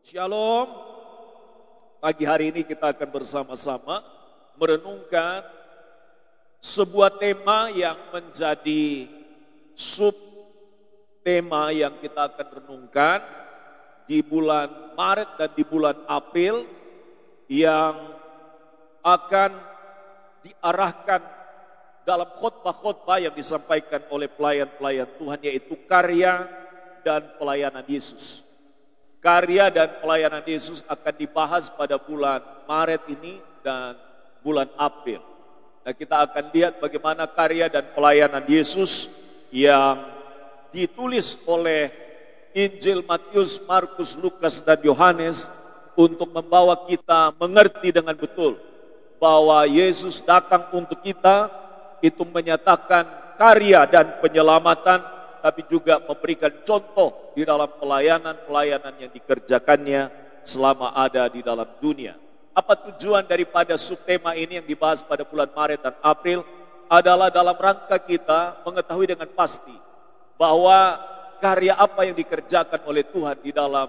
Shalom, pagi hari ini kita akan bersama-sama merenungkan sebuah tema yang menjadi sub tema yang kita akan renungkan di bulan Maret dan di bulan April yang akan diarahkan dalam khotbah-khotbah yang disampaikan oleh pelayan-pelayan Tuhan, yaitu karya dan pelayanan Yesus. Karya dan pelayanan Yesus akan dibahas pada bulan Maret ini dan bulan April. Nah, kita akan lihat bagaimana karya dan pelayanan Yesus yang ditulis oleh Injil Matius, Markus, Lukas, dan Yohanes untuk membawa kita mengerti dengan betul bahwa Yesus datang untuk kita, itu menyatakan karya dan penyelamatan, tapi juga memberikan contoh di dalam pelayanan-pelayanan yang dikerjakannya selama ada di dalam dunia. Apa tujuan daripada subtema ini yang dibahas pada bulan Maret dan April? Adalah dalam rangka kita mengetahui dengan pasti bahwa karya apa yang dikerjakan oleh Tuhan di dalam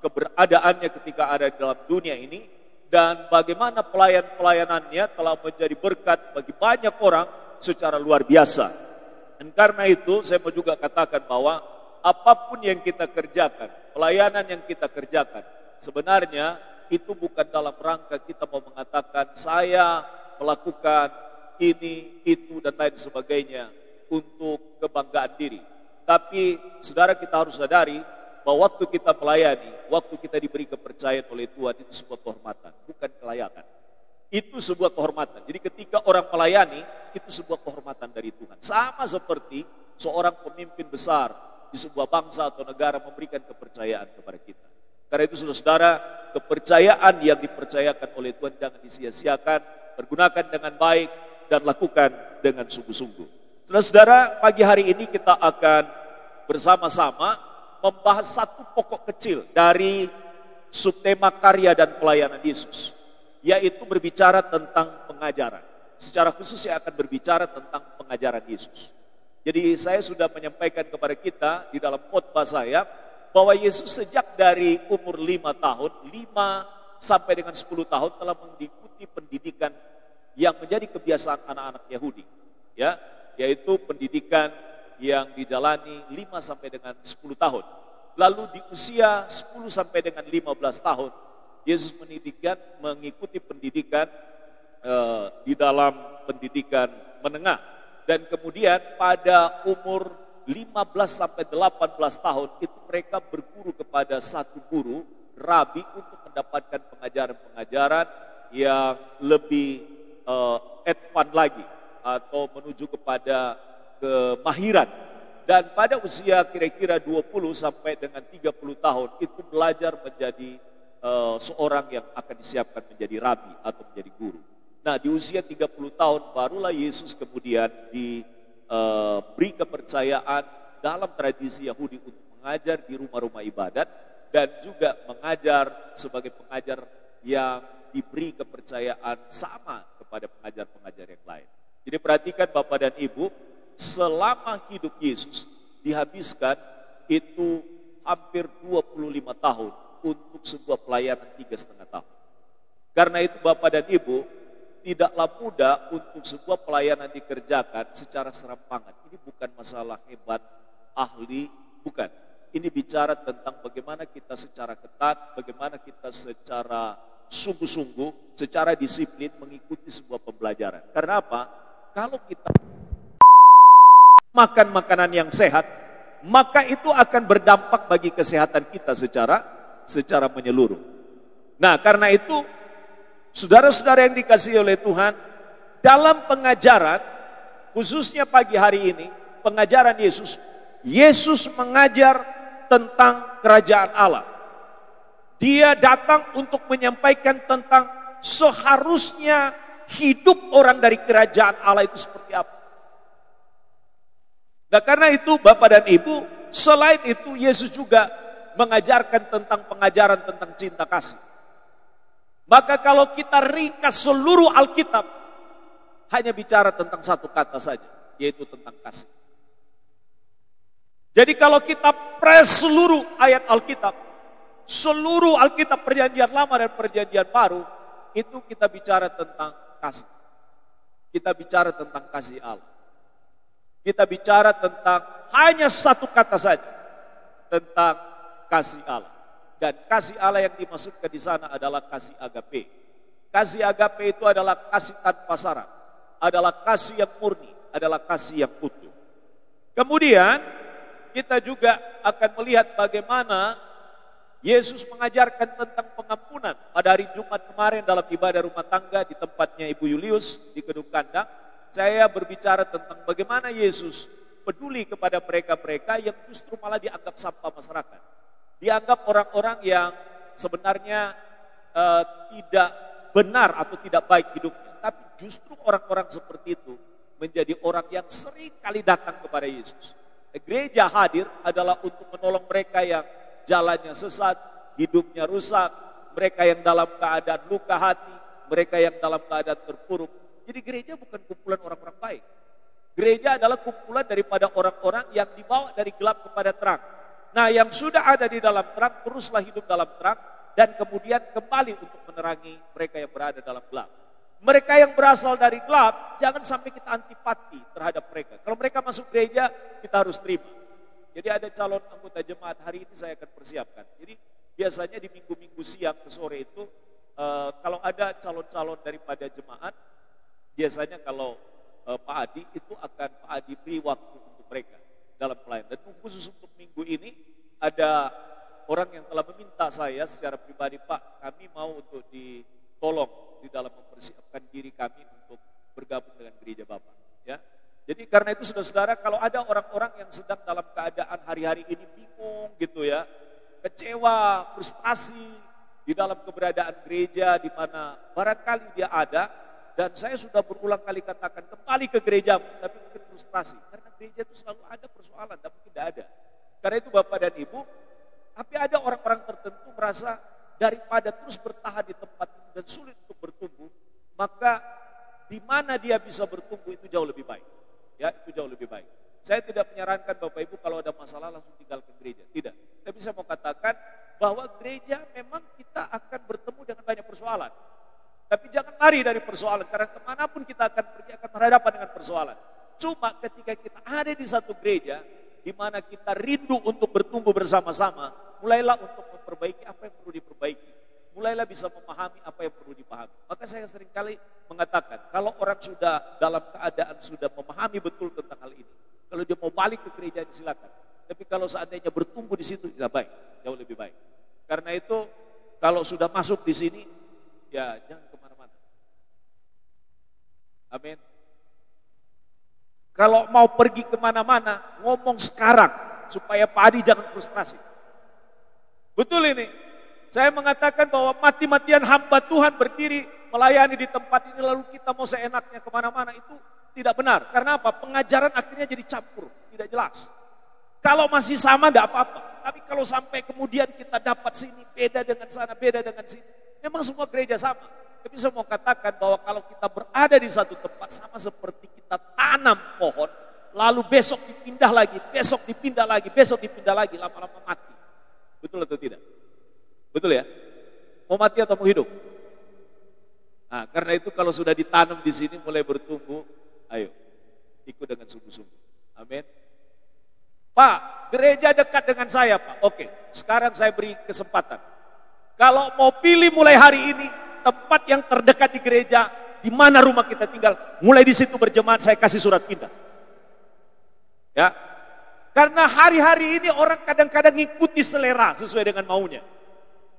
keberadaannya ketika ada di dalam dunia ini, dan bagaimana pelayan-pelayanannya telah menjadi berkat bagi banyak orang secara luar biasa. Dan karena itu saya mau juga katakan bahwa apapun yang kita kerjakan, pelayanan yang kita kerjakan, sebenarnya itu bukan dalam rangka kita mau mengatakan saya melakukan ini, itu, dan lain sebagainya untuk kebanggaan diri. Tapi saudara, kita harus sadari bahwa waktu kita melayani, waktu kita diberi kepercayaan oleh Tuhan, itu sebuah kehormatan, bukan kelayakan. Itu sebuah kehormatan. Jadi ketika orang melayani, itu sebuah kehormatan dari Tuhan. Sama seperti seorang pemimpin besar di sebuah bangsa atau negara memberikan kepercayaan kepada kita. Karena itu saudara-saudara, kepercayaan yang dipercayakan oleh Tuhan jangan disia-siakan, pergunakan dengan baik dan lakukan dengan sungguh-sungguh. Saudara-saudara, pagi hari ini kita akan bersama-sama membahas satu pokok kecil dari subtema karya dan pelayanan Yesus, yaitu berbicara tentang pengajaran. Secara khusus saya akan berbicara tentang pengajaran Yesus. Jadi saya sudah menyampaikan kepada kita di dalam khotbah saya bahwa Yesus sejak dari umur 5 tahun, 5 sampai dengan 10 tahun telah mengikuti pendidikan yang menjadi kebiasaan anak-anak Yahudi, ya, yaitu pendidikan yang dijalani 5 sampai dengan 10 tahun. Lalu di usia 10 sampai dengan 15 tahun Yesus mengikuti pendidikan di dalam pendidikan menengah. Dan kemudian pada umur 15 sampai 18 tahun itu mereka berguru kepada satu guru, rabi, untuk mendapatkan pengajaran-pengajaran yang lebih advance lagi atau menuju kepada kemahiran. Dan pada usia kira-kira 20 sampai dengan 30 tahun itu belajar menjadi seorang yang akan disiapkan menjadi rabi atau menjadi guru. Nah, di usia 30 tahun barulah Yesus kemudian diberi kepercayaan dalam tradisi Yahudi untuk mengajar di rumah-rumah ibadat dan juga mengajar sebagai pengajar yang diberi kepercayaan sama kepada pengajar-pengajar yang lain. Jadi perhatikan Bapak dan Ibu, selama hidup Yesus dihabiskan itu hampir 25 tahun untuk sebuah pelayanan 3,5 tahun. Karena itu Bapak dan Ibu, tidaklah mudah untuk sebuah pelayanan dikerjakan secara serampangan. Ini bukan masalah hebat, ahli, bukan. Ini bicara tentang bagaimana kita secara ketat, bagaimana kita secara sungguh-sungguh, secara disiplin mengikuti sebuah pembelajaran. Karena apa? Kalau kita makan makanan yang sehat, maka itu akan berdampak bagi kesehatan kita secara menyeluruh. Nah, karena itu saudara-saudara yang dikasihi oleh Tuhan, dalam pengajaran khususnya pagi hari ini, pengajaran Yesus mengajar tentang kerajaan Allah. Dia datang untuk menyampaikan tentang seharusnya hidup orang dari kerajaan Allah itu seperti apa. Nah, karena itu Bapak dan Ibu, selain itu Yesus juga mengajarkan tentang pengajaran tentang cinta kasih. Maka kalau kita ringkas seluruh Alkitab, hanya bicara tentang satu kata saja, yaitu tentang kasih. Jadi kalau kita press seluruh ayat Alkitab, seluruh Alkitab perjanjian lama dan perjanjian baru, itu kita bicara tentang kasih. Kita bicara tentang kasih Allah. Kita bicara tentang hanya satu kata saja, tentang kasih Allah. Dan kasih Allah yang dimaksudkan di sana adalah kasih agape. Kasih agape itu adalah kasih tanpa syarat, adalah kasih yang murni, adalah kasih yang utuh. Kemudian kita juga akan melihat bagaimana Yesus mengajarkan tentang pengampunan pada hari Jumat kemarin dalam ibadah rumah tangga di tempatnya Ibu Julius di Kedung Kandang. Saya berbicara tentang bagaimana Yesus peduli kepada mereka-mereka yang justru malah dianggap sampah masyarakat. Dianggap orang-orang yang sebenarnya tidak benar atau tidak baik hidupnya. Tapi justru orang-orang seperti itu menjadi orang yang sering kali datang kepada Yesus. Gereja hadir adalah untuk menolong mereka yang jalannya sesat, hidupnya rusak, mereka yang dalam keadaan luka hati, mereka yang dalam keadaan terpuruk. Jadi gereja bukan kumpulan orang-orang baik. Gereja adalah kumpulan daripada orang-orang yang dibawa dari gelap kepada terang. Nah, yang sudah ada di dalam terang, teruslah hidup dalam terang, dan kemudian kembali untuk menerangi mereka yang berada dalam gelap. Mereka yang berasal dari gelap, jangan sampai kita antipati terhadap mereka. Kalau mereka masuk gereja, kita harus terima. Jadi ada calon anggota jemaat, hari ini saya akan persiapkan. Jadi biasanya di minggu-minggu siang ke sore itu, kalau ada calon-calon daripada jemaat, biasanya kalau Pak Adi, itu akan Pak Adi beri waktu untuk mereka dalam pelayanan. Dan khusus untuk minggu ini, ada orang yang telah meminta saya secara pribadi, Pak, kami mau untuk ditolong di dalam mempersiapkan diri kami untuk bergabung dengan gereja Bapak. Ya. Jadi karena itu saudara-saudara, kalau ada orang-orang yang sedang dalam keadaan hari-hari ini bingung gitu ya, kecewa, frustrasi di dalam keberadaan gereja di mana barangkali dia ada, dan saya sudah berulang kali katakan kembali ke gerejamu, tapi mungkin frustrasi. Karena gereja itu selalu ada persoalan, tapi tidak ada. Karena itu Bapak dan Ibu, tapi ada orang-orang tertentu merasa daripada terus bertahan di tempat itu dan sulit untuk bertumbuh, maka di mana dia bisa bertumbuh itu jauh lebih baik. Ya, itu jauh lebih baik. Saya tidak menyarankan Bapak Ibu kalau ada masalah langsung tinggalkan gereja, tidak. Tapi saya mau katakan bahwa gereja memang kita akan bertemu dengan banyak persoalan. Tapi jangan lari dari persoalan, karena kemanapun kita akan pergi akan berhadapan dengan persoalan. Cuma ketika kita ada di satu gereja, di mana kita rindu untuk bertumbuh bersama-sama, mulailah untuk memperbaiki apa yang perlu diperbaiki. Mulailah bisa memahami apa yang perlu dipahami. Maka saya seringkali mengatakan, kalau orang sudah dalam keadaan sudah memahami betul tentang hal ini, kalau dia mau balik ke gereja silakan. Tapi kalau seandainya bertumbuh di situ, tidak baik, jauh lebih baik. Karena itu, kalau sudah masuk di sini, ya jangan kemana-mana. Amin. Kalau mau pergi kemana-mana, ngomong sekarang, supaya Pak Adi jangan frustrasi. Betul ini. Saya mengatakan bahwa mati-matian hamba Tuhan berdiri melayani di tempat ini lalu kita mau seenaknya kemana-mana, itu tidak benar. Karena apa? Pengajaran akhirnya jadi campur, tidak jelas. Kalau masih sama tidak apa-apa. Tapi kalau sampai kemudian kita dapat sini beda dengan sana, beda dengan sini. Memang semua gereja sama. Tapi saya mau katakan bahwa kalau kita berada di satu tempat sama seperti kita tanam pohon, lalu besok dipindah lagi, besok dipindah lagi, besok dipindah lagi, lama-lama mati. Betul atau tidak? Betul ya? Mau mati atau mau hidup? Nah, karena itu kalau sudah ditanam di sini mulai bertumbuh, ayo ikut dengan sungguh-sungguh. Amin. Pak, gereja dekat dengan saya, Pak. Oke, sekarang saya beri kesempatan. Kalau mau pilih mulai hari ini, tempat yang terdekat di gereja, di mana rumah kita tinggal, mulai di situ berjemaat, saya kasih surat pindah. Ya, karena hari-hari ini orang kadang-kadang ngikuti selera sesuai dengan maunya.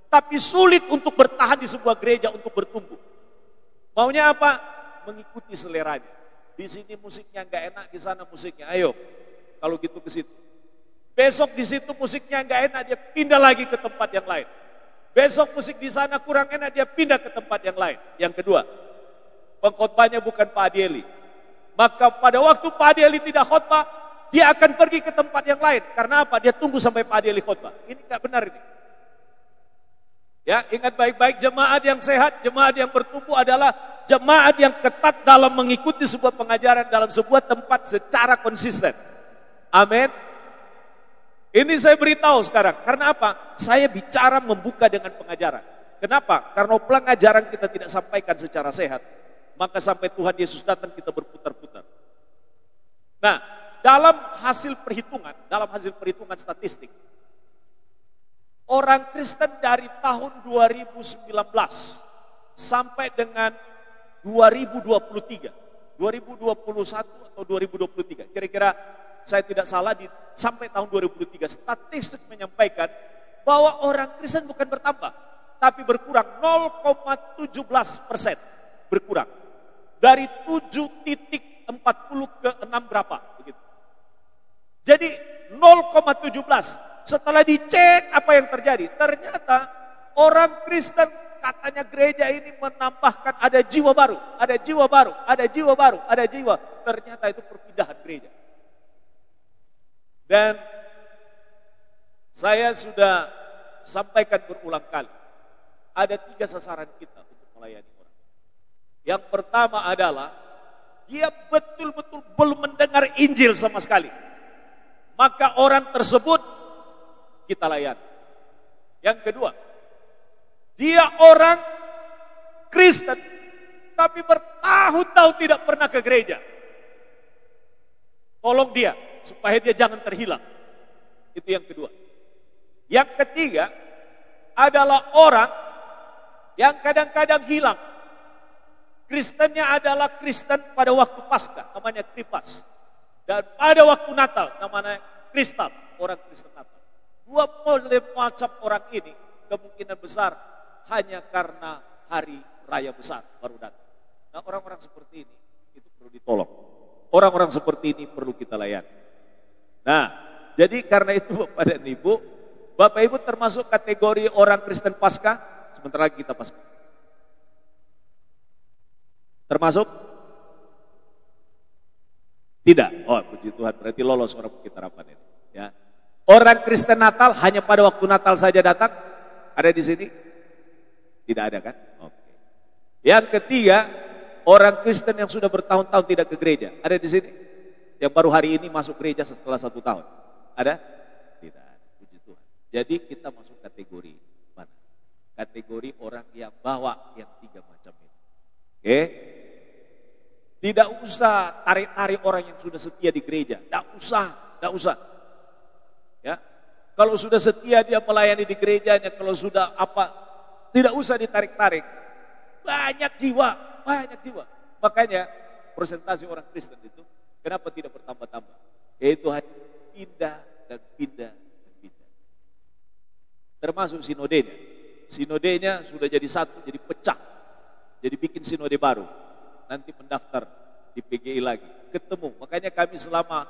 Tapi sulit untuk bertahan di sebuah gereja untuk bertumbuh. Maunya apa? Mengikuti seleranya. Di sini musiknya enggak enak, di sana musiknya. Ayo, kalau gitu ke situ. Besok di situ musiknya enggak enak, dia pindah lagi ke tempat yang lain. Besok musik di sana kurang enak, dia pindah ke tempat yang lain. Yang kedua, pengkhotbahnya bukan Pak Adieli. Maka pada waktu Pak Adieli tidak khotbah, dia akan pergi ke tempat yang lain. Karena apa? Dia tunggu sampai Pak Adieli khotbah. Ini enggak benar ini. Ya, ingat baik-baik, jemaat yang sehat, jemaat yang bertumbuh adalah jemaat yang ketat dalam mengikuti sebuah pengajaran dalam sebuah tempat secara konsisten. Amin. Ini saya beritahu sekarang. Karena apa? Saya bicara membuka dengan pengajaran. Kenapa? Karena pengajaran kita tidak sampaikan secara sehat. Maka sampai Tuhan Yesus datang kita berputar-putar. Nah, dalam hasil perhitungan statistik, orang Kristen dari tahun 2019 sampai dengan 2023, 2021 atau 2023, kira-kira saya tidak salah sampai tahun 2023, statistik menyampaikan bahwa orang Kristen bukan bertambah, tapi berkurang 0,17%, berkurang dari 7,40 ke 6 berapa begitu. Jadi 0,17. Setelah dicek apa yang terjadi, ternyata orang Kristen katanya gereja ini menambahkan ada jiwa baru, ada jiwa baru, ada jiwa baru, ada jiwa. Ternyata itu perpindahan gereja. Dan saya sudah sampaikan berulang kali, ada 3 sasaran kita untuk melayani orang. Yang pertama adalah dia betul-betul belum mendengar Injil sama sekali. Maka orang tersebut kita layani. Yang kedua, dia orang Kristen tapi bertahun-tahun tidak pernah ke gereja. Tolong dia supaya dia jangan terhilang. Itu yang kedua. Yang ketiga adalah orang yang kadang-kadang hilang. Kristennya adalah Kristen pada waktu Paskah, namanya Kripas. Dan pada waktu Natal, namanya Kristal, orang Kristen Natal. 2 macam orang ini kemungkinan besar hanya karena hari raya besar baru datang. Nah, orang-orang seperti ini itu perlu ditolong. Orang-orang seperti ini perlu kita layani. Nah, jadi karena itu Bapak dan Ibu, Bapak Ibu termasuk kategori orang Kristen Paskah, sebentar lagi kita Paskah. Termasuk? Tidak. Oh, puji Tuhan, berarti lolos orang bukit harapan ini. Ya. Orang Kristen Natal hanya pada waktu Natal saja datang? Ada di sini? Tidak ada kan? Oke. Yang ketiga, orang Kristen yang sudah bertahun-tahun tidak ke gereja. Ada di sini? Yang baru hari ini masuk gereja setelah 1 tahun. Ada? Tidak ada. Puji Tuhan. Jadi kita masuk kategori mana? Kategori orang yang bawa yang 3 macam ini. Oke? Tidak usah tarik-tarik orang yang sudah setia di gereja. Tidak usah. Ya, kalau sudah setia dia melayani di gerejanya, kalau sudah apa, tidak usah ditarik-tarik. Banyak jiwa. Makanya persentase orang Kristen itu kenapa tidak bertambah-tambah? Yaitu hanya pindah. Termasuk sinodenya. Sinodenya sudah jadi satu, jadi pecah. Jadi bikin sinode baru. Nanti mendaftar di PGI lagi. Ketemu. Makanya kami selama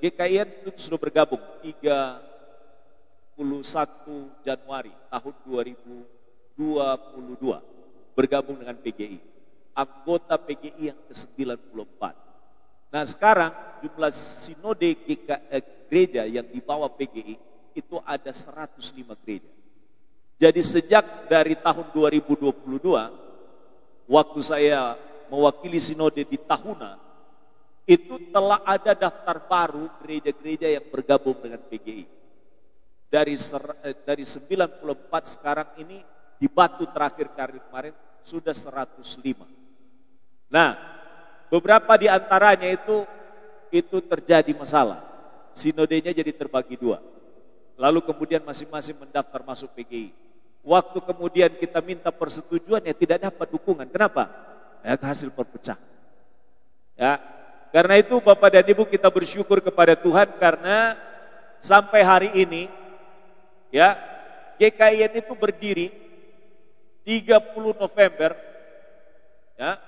GKIN itu sudah bergabung 31 Januari tahun 2022 bergabung dengan PGI. Anggota PGI yang ke-94. Nah sekarang jumlah sinode gereja yang dibawa PGI itu ada 105 gereja. Jadi sejak dari tahun 2022 waktu saya mewakili sinode di Tahuna, itu telah ada daftar baru gereja-gereja yang bergabung dengan PGI. Dari 94 sekarang ini di Batu terakhir kemarin sudah 105. Nah, beberapa di antaranya itu terjadi masalah. Sinodenya jadi terbagi 2. Lalu kemudian masing-masing mendaftar masuk PGI. Waktu kemudian kita minta persetujuan ya tidak dapat dukungan. Kenapa? Ya hasil perpecahan. Ya, karena itu Bapak dan Ibu kita bersyukur kepada Tuhan karena sampai hari ini ya GKIN itu berdiri 30 November ya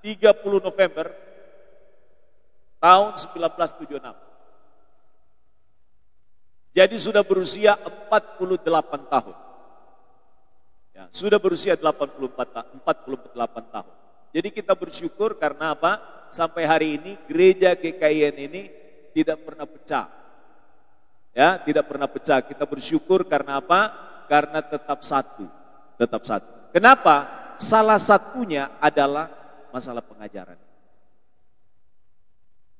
30 November tahun 1976. Jadi sudah berusia 48 tahun. Ya, sudah berusia 48 tahun. Jadi kita bersyukur karena apa? Sampai hari ini gereja GKIN ini tidak pernah pecah. Ya, tidak pernah pecah. Kita bersyukur karena apa? Karena tetap satu. Tetap satu. Kenapa? Salah satunya adalah masalah pengajaran.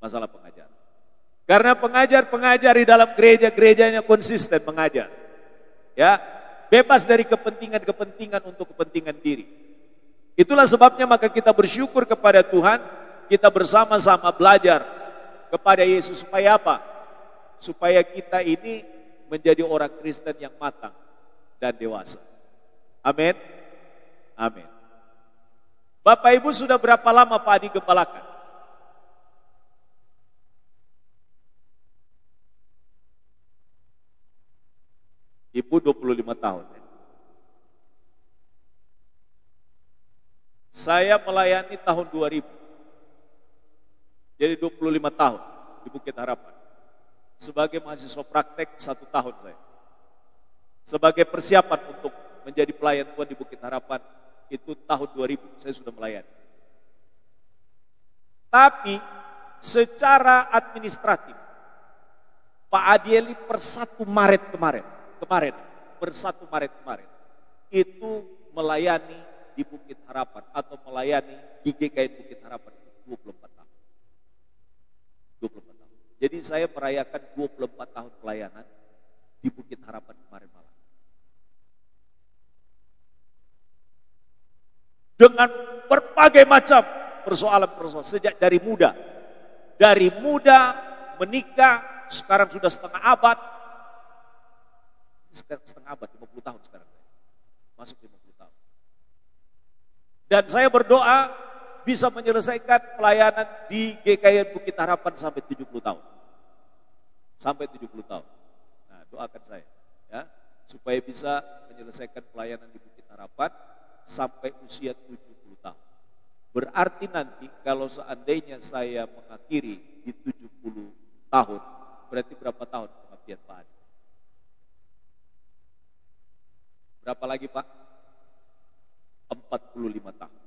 Masalah pengajaran. Karena pengajar-pengajar di dalam gereja-gerejanya konsisten mengajar. Ya, bebas dari kepentingan-kepentingan untuk kepentingan diri. Itulah sebabnya maka kita bersyukur kepada Tuhan, kita bersama-sama belajar kepada Yesus supaya apa? Supaya kita ini menjadi orang Kristen yang matang dan dewasa. Amin. Amin. Bapak Ibu sudah berapa lama Pak Adi gembalakan? Ibu 25 tahun. Saya melayani tahun 2000. Jadi 25 tahun di Bukit Harapan. Sebagai mahasiswa praktek 1 tahun saya. Sebagai persiapan untuk menjadi pelayan Tuhan di Bukit Harapan itu tahun 2000 saya sudah melayani. Tapi secara administratif Pak Adieli per 1 Maret kemarin per 1 Maret kemarin itu melayani di Bukit Harapan atau melayani di GKI Bukit Harapan 24 tahun. 24 tahun. Jadi saya merayakan 24 tahun pelayanan di Bukit Harapan kemarin malam. Dengan berbagai macam persoalan-persoalan sejak dari muda. Dari muda menikah, sekarang sudah setengah abad. Setengah abad, 50 tahun sekarang. Masuk 50 tahun. Dan saya berdoa bisa menyelesaikan pelayanan di GKI Bukit Harapan sampai 70 tahun. Sampai 70 tahun. Nah, doakan saya ya, supaya bisa menyelesaikan pelayanan di Bukit Harapan sampai usia 70 tahun. Berarti nanti kalau seandainya saya mengakhiri di 70 tahun, berarti berapa tahun pengabdian Pak Adi? Berapa lagi Pak? 45 tahun.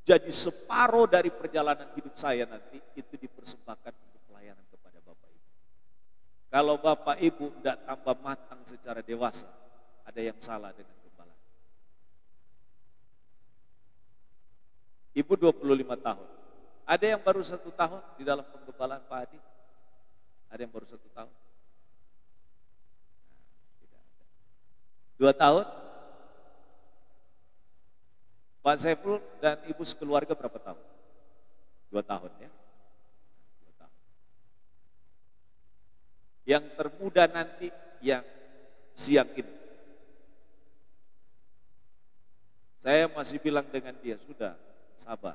Jadi separuh dari perjalanan hidup saya nanti itu dipersembahkan untuk pelayanan kepada Bapak Ibu. Kalau Bapak Ibu tidak tambah matang secara dewasa, ada yang salah dengan gembala. Ibu 25 tahun. Ada yang baru 1 tahun di dalam penggembalaan Pak Adi? Ada yang baru 1 tahun? Tidak ada. 2 tahun? Pak Saiful dan Ibu sekeluarga berapa tahun? 2 tahun ya. 2 tahun. Yang termuda nanti yang siang ini. Saya masih bilang dengan dia, sudah sabar,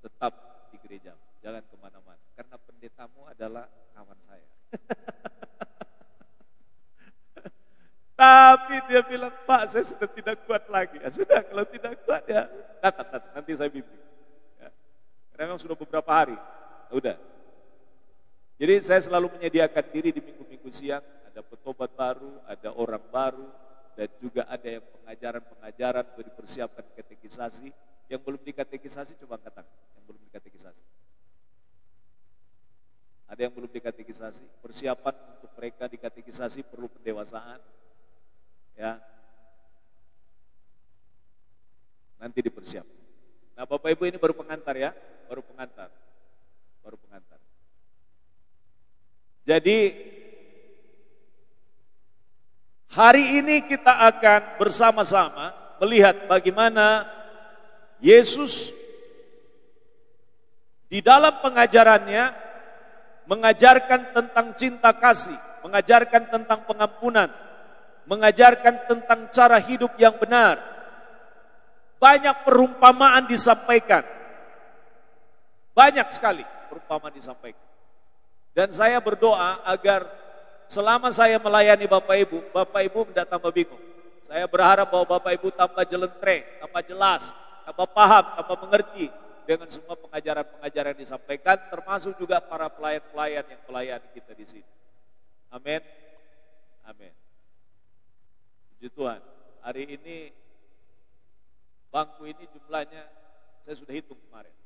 tetap di gereja, jangan kemana-mana. Karena pendetamu adalah kawan saya. Tapi dia bilang, Pak saya sudah tidak kuat lagi. Ya sudah, kalau tidak kuat ya datang, nanti saya bimbing. Ya. Karena memang sudah beberapa hari. Ya udah. Jadi saya selalu menyediakan diri di minggu-minggu siang. Ada petobat baru, ada orang baru. Dan juga ada yang pengajaran-pengajaran untuk dipersiapkan katekisasi. Yang belum dikatekisasi coba angkat tangan. Yang belum dikatekisasi. Ada yang belum dikatekisasi. Persiapan untuk mereka dikatekisasi perlu pendewasaan. Ya, nanti dipersiapkan. Nah Bapak Ibu ini baru pengantar ya, baru pengantar. Jadi hari ini kita akan bersama-sama melihat bagaimana Yesus di dalam pengajarannya mengajarkan tentang cinta kasih, mengajarkan tentang pengampunan, mengajarkan tentang cara hidup yang benar. Banyak perumpamaan disampaikan. Banyak sekali perumpamaan disampaikan. Dan saya berdoa agar selama saya melayani Bapak Ibu tidak tambah bingung. Saya berharap bahwa Bapak Ibu tambah jelentreng, tambah jelas, tambah paham, tambah mengerti dengan semua pengajaran-pengajaran yang disampaikan, termasuk juga para pelayan-pelayan yang melayani kita di sini. Amin. Amin. Puji Tuhan, hari ini bangku ini jumlahnya saya sudah hitung kemarin.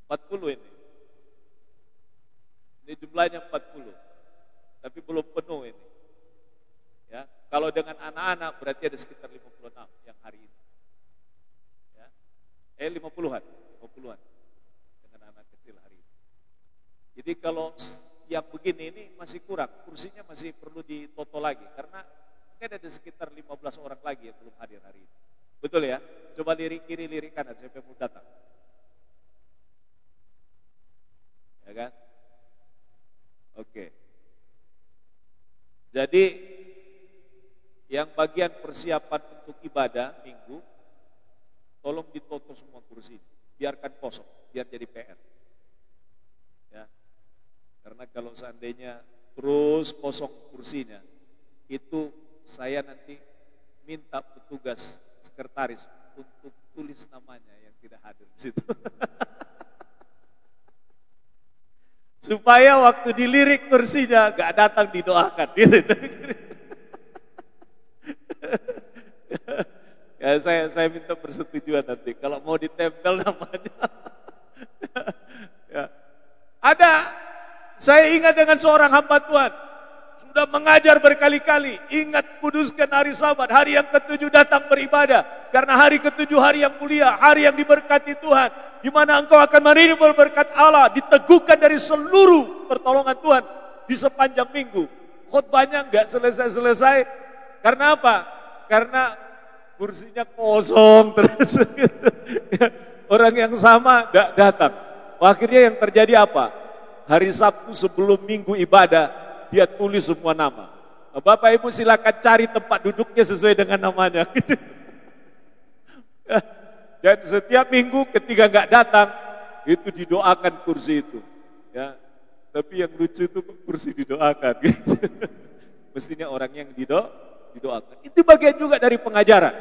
40 ini. Ini jumlahnya 40. Tapi belum penuh ini. Ya, kalau dengan anak-anak berarti ada sekitar 56 yang hari ini. Ya. 50-an dengan anak kecil. kecil hari ini. Jadi kalau yang begini ini masih kurang, kursinya masih perlu ditoto lagi. Karena mungkin ada sekitar 15 orang lagi yang belum hadir hari ini. Betul ya? Coba lirik kiri, lirik kanan, siapa yang mau datang? Ya kan? Oke. Jadi yang bagian persiapan untuk ibadah minggu, tolong ditoto semua kursi. Biarkan kosong, biar jadi PR. Ya. Karena kalau seandainya terus kosong kursinya, itu saya nanti minta petugas sekretaris untuk tulis namanya yang tidak hadir di situ. Supaya waktu dilirik kursinya gak datang didoakan. Gitu. Ya, saya minta persetujuan nanti kalau mau ditempel namanya. Ya. Ada, saya ingat dengan seorang hamba Tuhan, sudah mengajar berkali-kali, ingat kuduskan hari Sabat, hari yang ketujuh datang beribadah, karena hari ketujuh hari yang mulia, hari yang diberkati Tuhan, di mana engkau akan menerima berkat Allah, diteguhkan dari seluruh pertolongan Tuhan di sepanjang minggu. Khotbahnya enggak selesai-selesai, karena apa? Karena kursinya kosong terus. Orang yang sama enggak datang. Akhirnya yang terjadi apa? Hari Sabtu sebelum minggu ibadah, dia tulis semua nama. Bapak Ibu silakan cari tempat duduknya sesuai dengan namanya. Dan setiap minggu ketika nggak datang, itu didoakan kursi itu. Ya, tapi yang lucu itu kursi didoakan. Mestinya orang yang didoakan. Itu bagian juga dari pengajaran.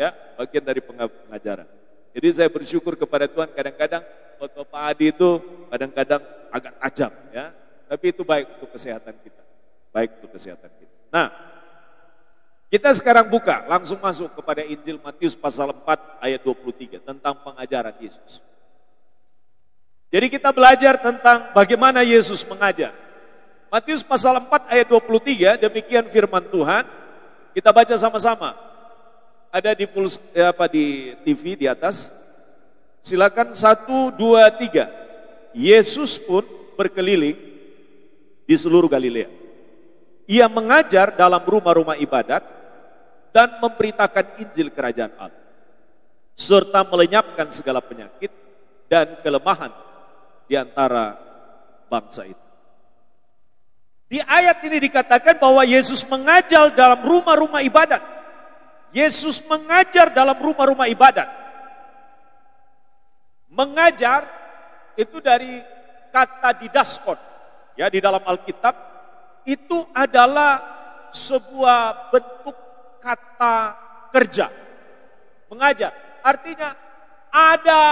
Ya, bagian dari pengajaran. Jadi saya bersyukur kepada Tuhan, kadang-kadang foto Pak Adi itu kadang-kadang agak tajam. Ya, tapi itu baik untuk kesehatan kita. Baik untuk kesehatan kita. Nah, kita sekarang buka, langsung masuk kepada Injil Matius pasal 4 ayat 23 tentang pengajaran Yesus. Jadi kita belajar tentang bagaimana Yesus mengajar. Matius pasal 4 ayat 23, demikian firman Tuhan. Kita baca sama-sama. Ada di di TV di atas. Silakan 1, 2, 3. Yesus pun berkeliling di seluruh Galilea. Ia mengajar dalam rumah-rumah ibadat dan memberitakan Injil kerajaan Allah, serta melenyapkan segala penyakit dan kelemahan di antara bangsa itu. Di ayat ini dikatakan bahwa Yesus mengajar dalam rumah-rumah ibadat. Yesus mengajar dalam rumah-rumah ibadat. Mengajar itu dari kata didaskon. Ya, di dalam Alkitab itu adalah sebuah bentuk kata kerja. Mengajar. Artinya ada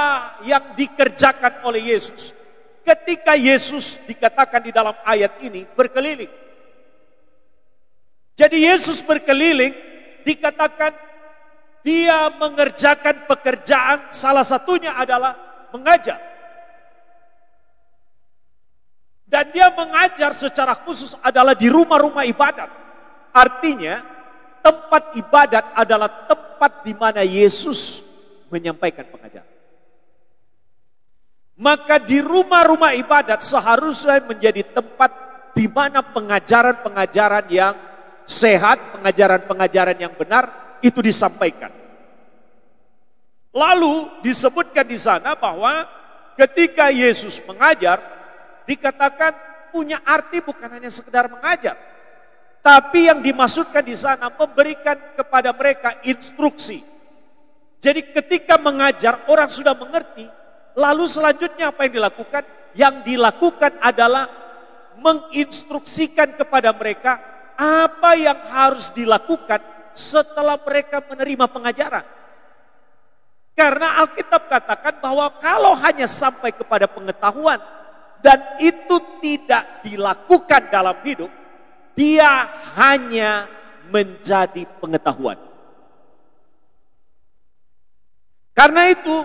yang dikerjakan oleh Yesus. Ketika Yesus dikatakan di dalam ayat ini berkeliling. Jadi Yesus berkeliling dikatakan dia mengerjakan pekerjaan, salah satunya adalah mengajar. Dan dia mengajar secara khusus adalah di rumah-rumah ibadat. Artinya tempat ibadat adalah tempat di mana Yesus menyampaikan pengajaran. Maka di rumah-rumah ibadat seharusnya menjadi tempat di mana pengajaran-pengajaran yang sehat, pengajaran-pengajaran yang benar itu disampaikan. Lalu disebutkan di sana bahwa ketika Yesus mengajar, dikatakan punya arti bukan hanya sekedar mengajar, tapi yang dimaksudkan di sana memberikan kepada mereka instruksi. Jadi ketika mengajar orang sudah mengerti, lalu selanjutnya apa yang dilakukan? Yang dilakukan adalah menginstruksikan kepada mereka apa yang harus dilakukan setelah mereka menerima pengajaran. Karena Alkitab katakan bahwa kalau hanya sampai kepada pengetahuan dan itu tidak dilakukan dalam hidup, dia hanya menjadi pengetahuan. Karena itu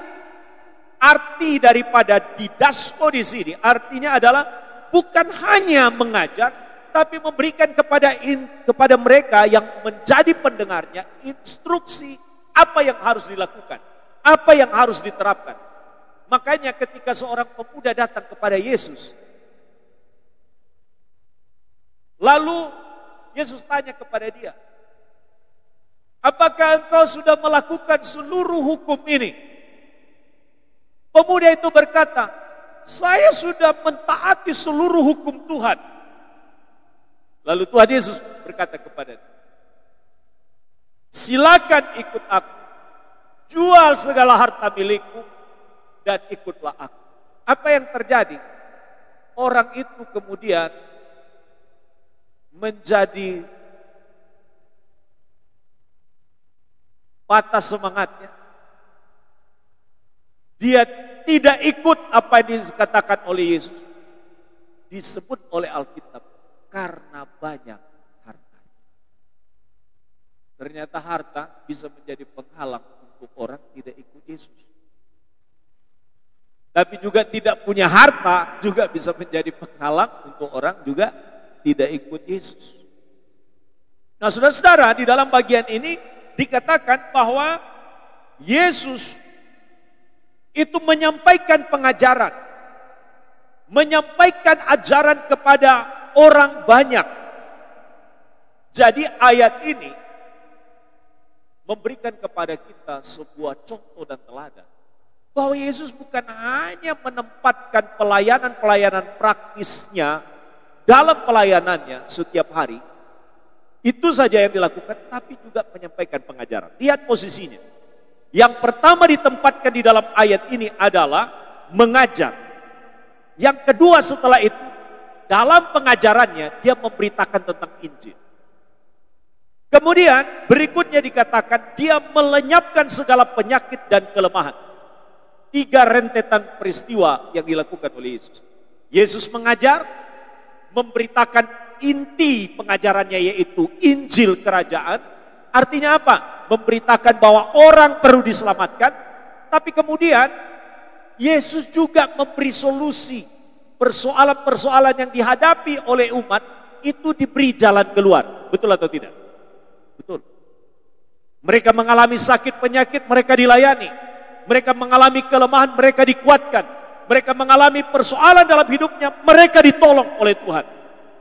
arti daripada didasko di sini artinya adalah bukan hanya mengajar, tapi memberikan kepada mereka yang menjadi pendengarnya instruksi apa yang harus dilakukan, apa yang harus diterapkan. Makanya ketika seorang pemuda datang kepada Yesus, lalu Yesus tanya kepada dia, apakah engkau sudah melakukan seluruh hukum ini? Pemuda itu berkata, saya sudah mentaati seluruh hukum Tuhan. Lalu Tuhan Yesus berkata kepada dia, silakan ikut aku, jual segala harta milikmu dan ikutlah aku. Apa yang terjadi? Orang itu kemudian menjadi patah semangatnya. Dia tidak ikut apa yang dikatakan oleh Yesus. Disebut oleh Alkitab karena banyak harta. Ternyata harta bisa menjadi penghalang untuk orang tidak ikut Yesus. Tapi juga tidak punya harta juga bisa menjadi penghalang untuk orang juga tidak ikut Yesus. Nah, saudara-saudara, di dalam bagian ini dikatakan bahwa Yesus itu menyampaikan pengajaran, menyampaikan ajaran kepada orang banyak. Jadi ayat ini memberikan kepada kita sebuah contoh dan teladan bahwa Yesus bukan hanya menempatkan pelayanan-pelayanan praktisnya dalam pelayanannya setiap hari, itu saja yang dilakukan, tapi juga menyampaikan pengajaran. Lihat posisinya. Yang pertama ditempatkan di dalam ayat ini adalah mengajar. Yang kedua setelah itu, dalam pengajarannya dia memberitakan tentang Injil. Kemudian berikutnya dikatakan dia melenyapkan segala penyakit dan kelemahan. 3 rentetan peristiwa yang dilakukan oleh Yesus. Yesus mengajar, memberitakan inti pengajarannya yaitu Injil Kerajaan. Artinya apa? Memberitakan bahwa orang perlu diselamatkan. Tapi kemudian Yesus juga memberi solusi. Persoalan-persoalan yang dihadapi oleh umat itu diberi jalan keluar. Betul atau tidak? Betul. Mereka mengalami sakit penyakit, mereka dilayani. Mereka mengalami kelemahan, mereka dikuatkan. Mereka mengalami persoalan dalam hidupnya, mereka ditolong oleh Tuhan.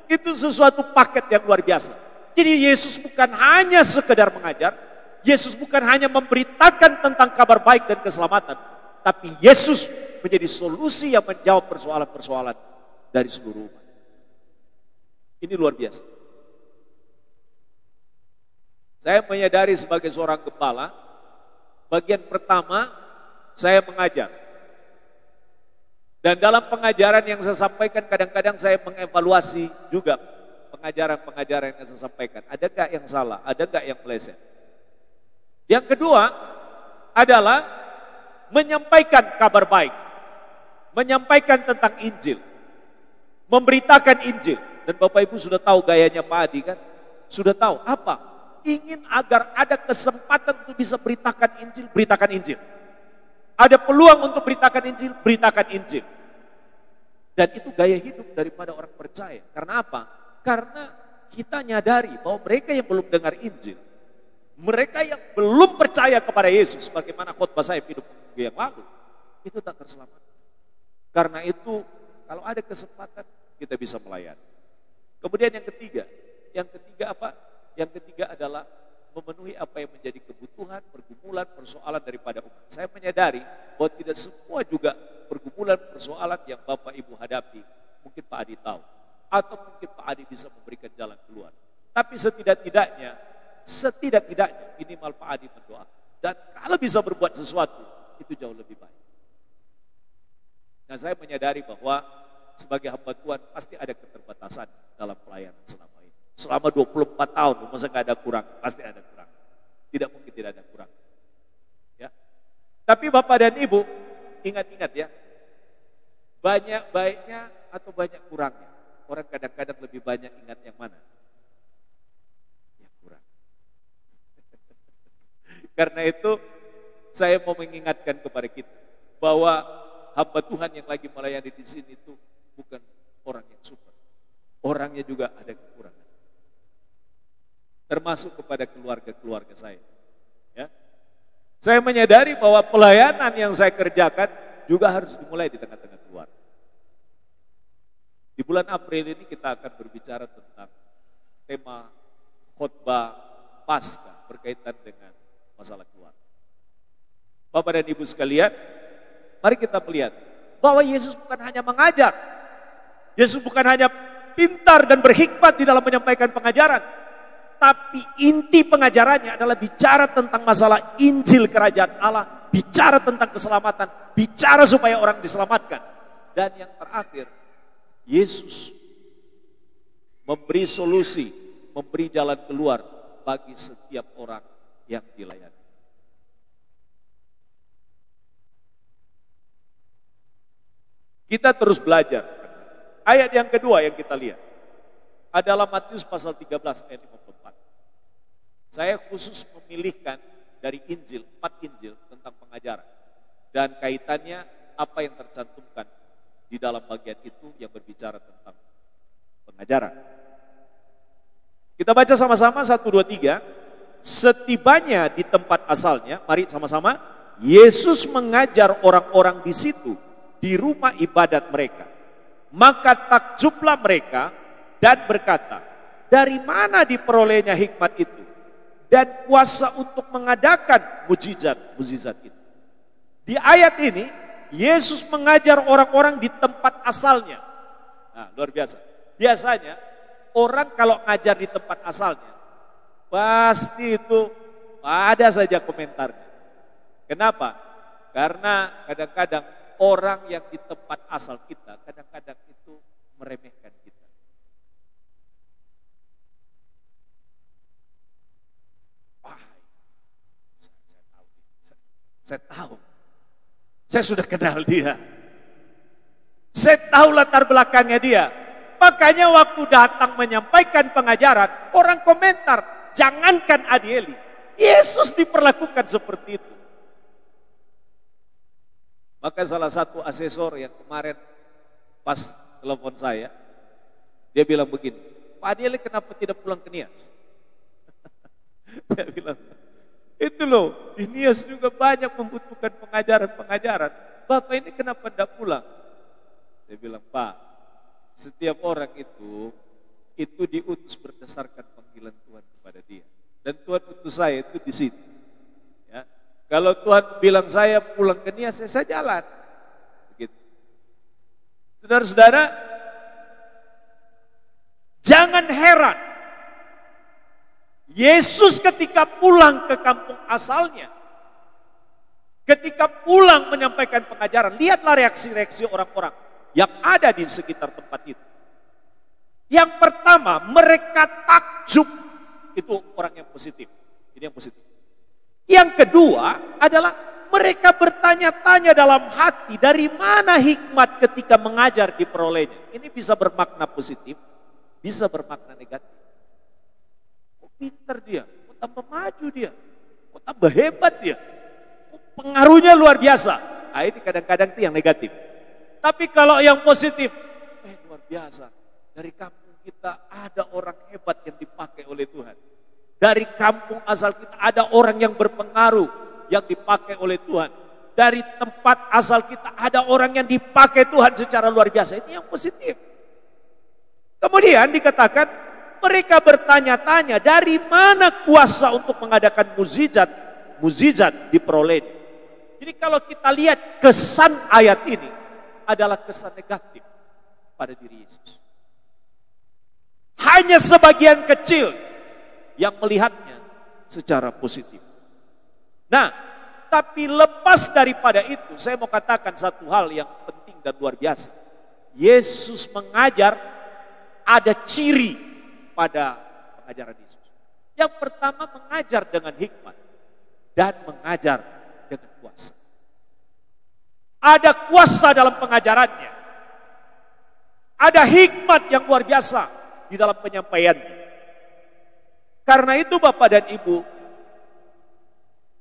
Itu sesuatu paket yang luar biasa. Jadi Yesus bukan hanya sekedar mengajar, Yesus bukan hanya memberitakan tentang kabar baik dan keselamatan, tapi Yesus menjadi solusi yang menjawab persoalan-persoalan dari seluruh umat. Ini luar biasa. Saya menyadari sebagai seorang gembala, bagian pertama saya mengajar. Dan dalam pengajaran yang saya sampaikan kadang-kadang saya mengevaluasi juga pengajaran-pengajaran yang saya sampaikan. Ada gak yang salah? Ada gak yang meleset? Yang kedua adalah menyampaikan kabar baik. Menyampaikan tentang Injil. Memberitakan Injil. Dan Bapak Ibu sudah tahu gayanya Pak Adi kan? Sudah tahu apa? Ingin agar ada kesempatan untuk bisa beritakan Injil, beritakan Injil. Ada peluang untuk beritakan Injil, beritakan Injil. Dan itu gaya hidup daripada orang percaya. Karena apa? Karena kita nyadari bahwa mereka yang belum dengar Injil, mereka yang belum percaya kepada Yesus, bagaimana khotbah saya hidup yang lalu, itu tak terselamatkan. Karena itu, kalau ada kesempatan, kita bisa melayani. Kemudian yang ketiga apa? Yang ketiga adalah memenuhi apa yang menjadi kebutuhan, pergumulan, persoalan daripada umat. Saya menyadari bahwa tidak semua juga pergumulan, persoalan yang Bapak Ibu hadapi, mungkin Pak Adi tahu. Atau mungkin Pak Adi bisa memberikan jalan keluar. Tapi setidak-tidaknya minimal Pak Adi berdoa. Dan kalau bisa berbuat sesuatu, itu jauh lebih baik. Nah, saya menyadari bahwa sebagai hamba Tuhan pasti ada keterbatasan dalam pelayanan selama ini. Selama 24 tahun, masa gak ada kurang, pasti ada kurang. Tidak mungkin tidak ada kurang. Ya. Tapi Bapak dan Ibu, ingat-ingat ya, banyak baiknya atau banyak kurangnya. Orang kadang-kadang lebih banyak ingat yang mana? Yang kurang. Karena itu saya mau mengingatkan kepada kita bahwa hamba Tuhan yang lagi melayani di sini itu bukan orang yang super. Orangnya juga ada kekurangan. Termasuk kepada keluarga-keluarga saya. Ya. Saya menyadari bahwa pelayanan yang saya kerjakan juga harus dimulai di tengah-tengah keluarga. Di bulan April ini kita akan berbicara tentang tema khotbah Paskah berkaitan dengan masalah keluarga. Bapak dan Ibu sekalian, mari kita melihat bahwa Yesus bukan hanya mengajar. Yesus bukan hanya pintar dan berhikmat di dalam menyampaikan pengajaran. Tapi inti pengajarannya adalah bicara tentang masalah Injil Kerajaan Allah. Bicara tentang keselamatan. Bicara supaya orang diselamatkan. Dan yang terakhir, Yesus memberi solusi, memberi jalan keluar bagi setiap orang yang dilayani. Kita terus belajar. Ayat yang kedua yang kita lihat adalah Matius pasal 13 ayat 54. Saya khusus memilihkan dari Injil, 4 Injil tentang pengajaran. Dan kaitannya apa yang tercantumkan di dalam bagian itu yang berbicara tentang pengajaran. Kita baca sama-sama 1, 2, 3. Setibanya di tempat asalnya, mari sama-sama. Yesus mengajar orang-orang di situ, di rumah ibadat mereka. Maka takjublah mereka dan berkata, dari mana diperolehnya hikmat itu dan kuasa untuk mengadakan mujizat-mujizat itu. Di ayat ini, Yesus mengajar orang-orang di tempat asalnya. Nah, luar biasa. Biasanya, orang kalau ngajar di tempat asalnya, pasti itu ada saja komentarnya. Kenapa? Karena kadang-kadang orang yang di tempat asal kita, kadang-kadang itu meremehkan kita. Wah, saya tahu. Saya sudah kenal dia. Saya tahu latar belakangnya dia. Makanya waktu datang menyampaikan pengajaran, orang komentar, jangankan Adieli, Yesus diperlakukan seperti itu. Maka salah satu asesor yang kemarin pas telepon saya, dia bilang begini, Pak Adieli kenapa tidak pulang ke Nias? Dia bilang, itu loh, di Nias juga banyak membutuhkan pengajaran-pengajaran. Bapak ini kenapa tidak pulang? Dia bilang, Pak, setiap orang itu diutus berdasarkan panggilan Tuhan kepada dia. Dan Tuhan utus saya itu di sini. Ya. Kalau Tuhan bilang saya pulang ke Nias, saya jalan. Begitu. Saudara-saudara, jangan heran. Yesus ketika pulang ke kampung asalnya, ketika pulang menyampaikan pengajaran, lihatlah reaksi-reaksi orang-orang yang ada di sekitar tempat itu. Yang pertama, mereka takjub. Itu orang yang positif. Ini yang positif. Yang kedua adalah mereka bertanya-tanya dalam hati, dari mana hikmat ketika mengajar diperolehnya. Ini bisa bermakna positif, bisa bermakna negatif. Kok pintar dia, kok tambah maju dia, kok tambah hebat dia, kok pengaruhnya luar biasa. Nah, ini kadang-kadang itu yang negatif. Tapi kalau yang positif, luar biasa. Dari kampung kita ada orang hebat yang dipakai oleh Tuhan. Dari kampung asal kita ada orang yang berpengaruh yang dipakai oleh Tuhan. Dari tempat asal kita ada orang yang dipakai Tuhan secara luar biasa. Ini yang positif. Kemudian dikatakan mereka bertanya-tanya dari mana kuasa untuk mengadakan mukjizat diperolehnya. Jadi kalau kita lihat kesan ayat ini adalah kesan negatif pada diri Yesus. Hanya sebagian kecil yang melihatnya secara positif. Nah, tapi lepas daripada itu, saya mau katakan satu hal yang penting dan luar biasa. Yesus mengajar, ada ciri pada pengajaran Yesus. Yang pertama, mengajar dengan hikmat dan mengajar dengan kuasa. Ada kuasa dalam pengajarannya. Ada hikmat yang luar biasa di dalam penyampaiannya. Karena itu Bapak dan Ibu,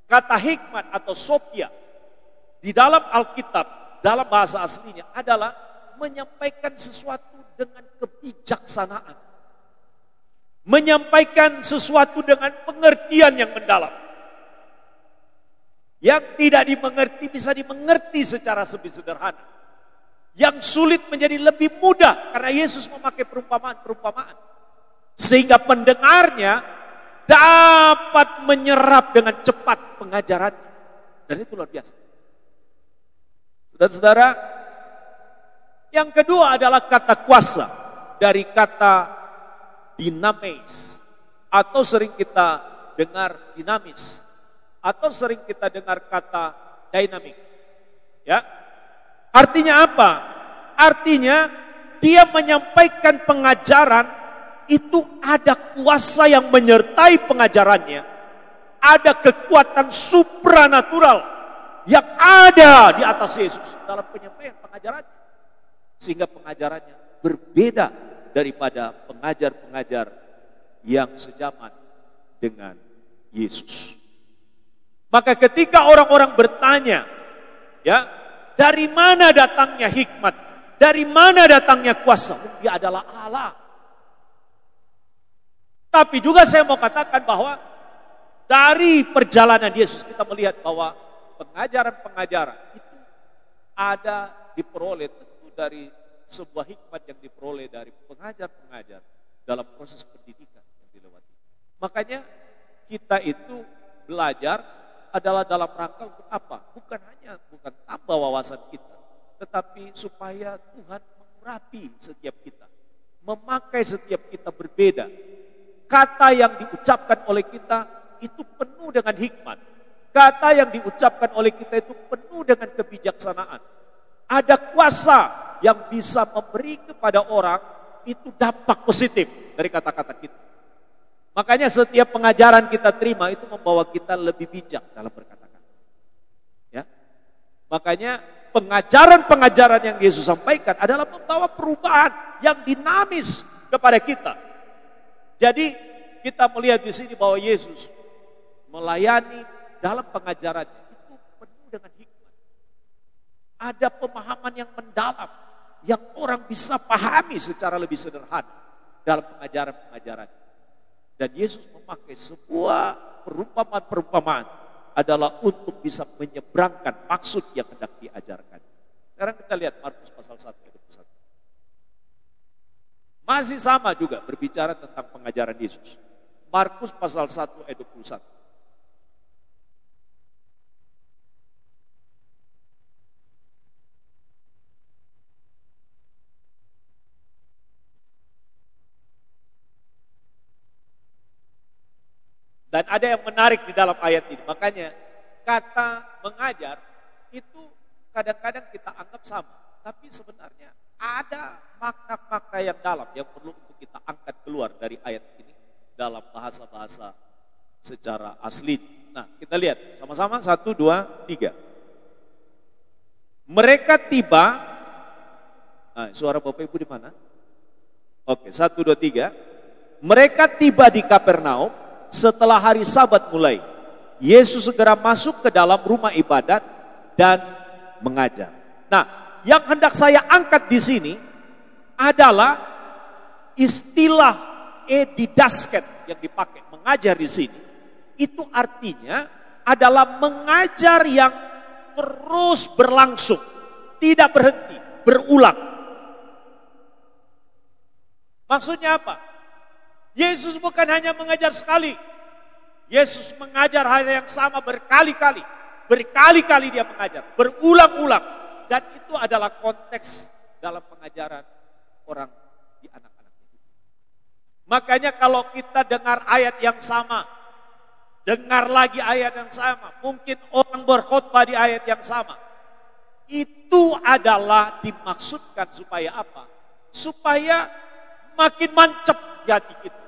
kata hikmat atau Sophia di dalam Alkitab, dalam bahasa aslinya adalah menyampaikan sesuatu dengan kebijaksanaan. Menyampaikan sesuatu dengan pengertian yang mendalam. Yang tidak dimengerti bisa dimengerti secara lebih sederhana. Yang sulit menjadi lebih mudah karena Yesus memakai perumpamaan-perumpamaan. Sehingga pendengarnya dapat menyerap dengan cepat pengajarannya. Dan itu luar biasa. Saudara-saudara, yang kedua adalah kata kuasa. Dari kata dinamis. Atau sering kita dengar dinamis. Atau sering kita dengar kata dynamic. Ya. Artinya apa? Artinya dia menyampaikan pengajaran itu ada kuasa yang menyertai pengajarannya. Ada kekuatan supranatural yang ada di atas Yesus dalam penyampaian pengajarannya. Sehingga pengajarannya berbeda daripada pengajar-pengajar yang sejaman dengan Yesus. Maka ketika orang-orang bertanya, ya, dari mana datangnya hikmat? Dari mana datangnya kuasa? Dia adalah Allah. Tapi juga saya mau katakan bahwa dari perjalanan Yesus kita melihat bahwa pengajaran-pengajaran itu ada diperoleh tentu dari sebuah hikmat yang diperoleh dari pengajar-pengajar dalam proses pendidikan yang dilewati. Makanya kita itu belajar adalah dalam rangka untuk apa? Bukan tambah wawasan kita, tetapi supaya Tuhan mengurapi setiap kita, memakai setiap kita berbeda. Kata yang diucapkan oleh kita itu penuh dengan hikmat. Kata yang diucapkan oleh kita itu penuh dengan kebijaksanaan. Ada kuasa yang bisa memberi kepada orang itu dampak positif dari kata-kata kita. Makanya setiap pengajaran kita terima itu membawa kita lebih bijak dalam berkata-kata. Ya. Makanya pengajaran-pengajaran yang Yesus sampaikan adalah membawa perubahan yang dinamis kepada kita. Jadi kita melihat di sini bahwa Yesus melayani dalam pengajarannya itu penuh dengan hikmat. Ada pemahaman yang mendalam yang orang bisa pahami secara lebih sederhana dalam pengajaran-pengajarannya. Dan Yesus memakai sebuah perumpamaan-perumpamaan adalah untuk bisa menyeberangkan maksud yang hendak diajarkan. Sekarang kita lihat Markus pasal 1 ayat 21. Masih sama juga berbicara tentang pengajaran Yesus. Markus pasal 1 ayat 21. Dan ada yang menarik di dalam ayat ini. Makanya kata mengajar itu kadang-kadang kita anggap sama. Tapi sebenarnya ada makna-makna yang dalam yang perlu untuk kita angkat keluar dari ayat ini dalam bahasa-bahasa secara asli. Nah, kita lihat sama-sama 1, 2, 3. Mereka tiba, suara Bapak Ibu di mana? Oke, 1, 2, 3. Mereka tiba di Kapernaum setelah hari Sabat mulai. Yesus segera masuk ke dalam rumah ibadat dan mengajar. Nah, yang hendak saya angkat di sini adalah istilah edidasket yang dipakai mengajar di sini. Itu artinya adalah mengajar yang terus berlangsung, tidak berhenti, berulang. Maksudnya apa? Yesus bukan hanya mengajar sekali. Yesus mengajar hal yang sama berkali-kali. Berkali-kali dia mengajar, berulang-ulang. Dan itu adalah konteks dalam pengajaran orang di anak-anak itu. Makanya kalau kita dengar ayat yang sama, dengar lagi ayat yang sama, mungkin orang berkhotbah di ayat yang sama. Itu adalah dimaksudkan supaya apa? Supaya makin mancep di hati kita.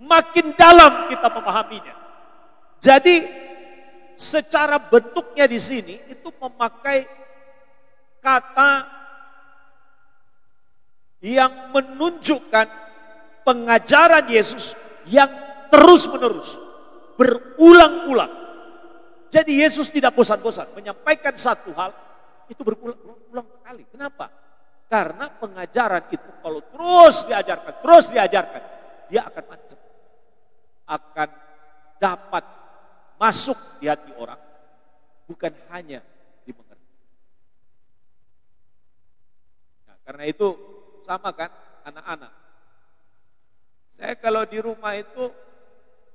Makin dalam kita memahaminya. Jadi secara bentuknya di sini itu memakai kata yang menunjukkan pengajaran Yesus yang terus-menerus, berulang-ulang. Jadi Yesus tidak bosan-bosan menyampaikan satu hal itu berulang-ulang kali. Kenapa? Karena pengajaran itu kalau terus diajarkan, dia akan macet. Akan dapat masuk di hati orang, bukan hanya dimengerti. Nah, karena itu sama kan anak-anak. Saya kalau di rumah itu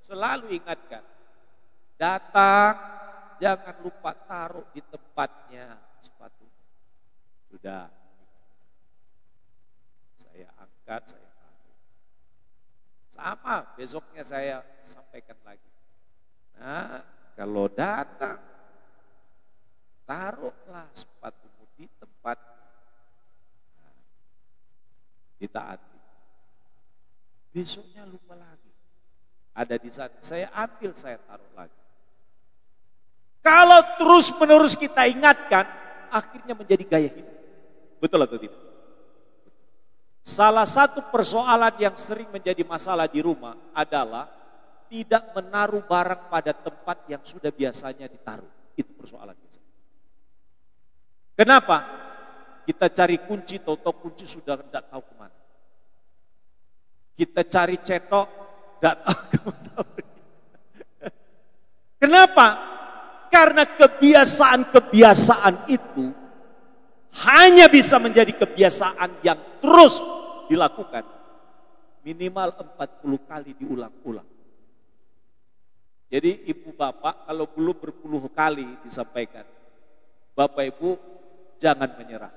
selalu ingatkan, datang jangan lupa taruh di tempatnya sepatu. Sudah, saya angkat, saya taruh. Sama, besoknya saya sampaikan lagi. Nah, kalau datang, taruhlah sepatumu di tempat. Nah, ditaati. Besoknya lupa lagi. Ada di sana, saya ambil, saya taruh lagi. Kalau terus-menerus kita ingatkan, akhirnya menjadi gaya hidup. Betul atau tidak? Salah satu persoalan yang sering menjadi masalah di rumah adalah tidak menaruh barang pada tempat yang sudah biasanya ditaruh. Itu persoalan biasa. Kenapa? Kita cari kunci, tahu-tahu kunci sudah tidak tahu kemana. Kita cari cetok, tidak tahu kemana. Kenapa? Karena kebiasaan-kebiasaan itu hanya bisa menjadi kebiasaan yang terus dilakukan. Minimal 40 kali diulang-ulang. Jadi ibu bapak kalau belum berpuluh kali disampaikan, bapak ibu jangan menyerah.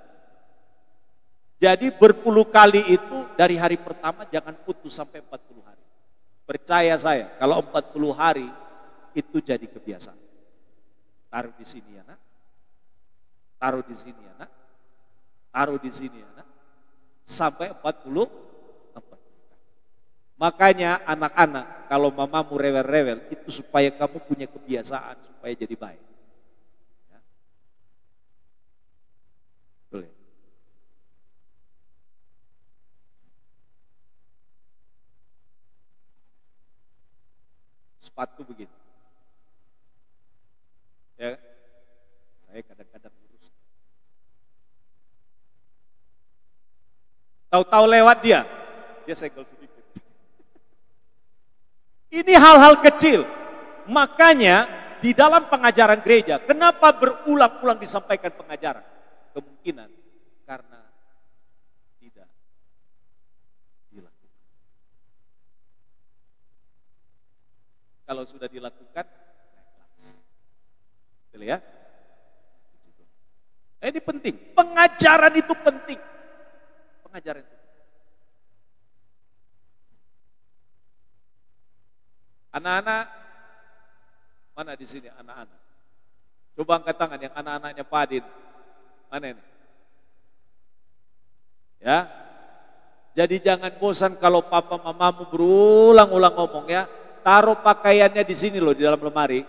Jadi berpuluh kali itu dari hari pertama jangan putus sampai 40 hari. Percaya saya, kalau 40 hari itu jadi kebiasaan. Taruh di sini ya nak, taruh di sini ya nak, taruh di sini ya nak, sampai 40. Makanya anak-anak kalau mamamu rewel-rewel itu supaya kamu punya kebiasaan supaya jadi baik. Ya. Boleh. Sepatu begini. Ya, saya kadang-kadang lurus. Tahu-tahu lewat dia senggol sedikit. Ini hal-hal kecil. Makanya di dalam pengajaran gereja, kenapa berulang-ulang disampaikan pengajaran? Kemungkinan karena tidak dilakukan. Kalau sudah dilakukan, betul ya? Nah, ini penting. Pengajaran itu penting. Pengajaran itu. Anak-anak, mana di sini anak-anak? Coba angkat tangan yang anak-anaknya Pak Adin. Mana ini? Ya. Jadi jangan bosan kalau papa mamamu berulang-ulang ngomong ya. Taruh pakaiannya di sini loh, di dalam lemari.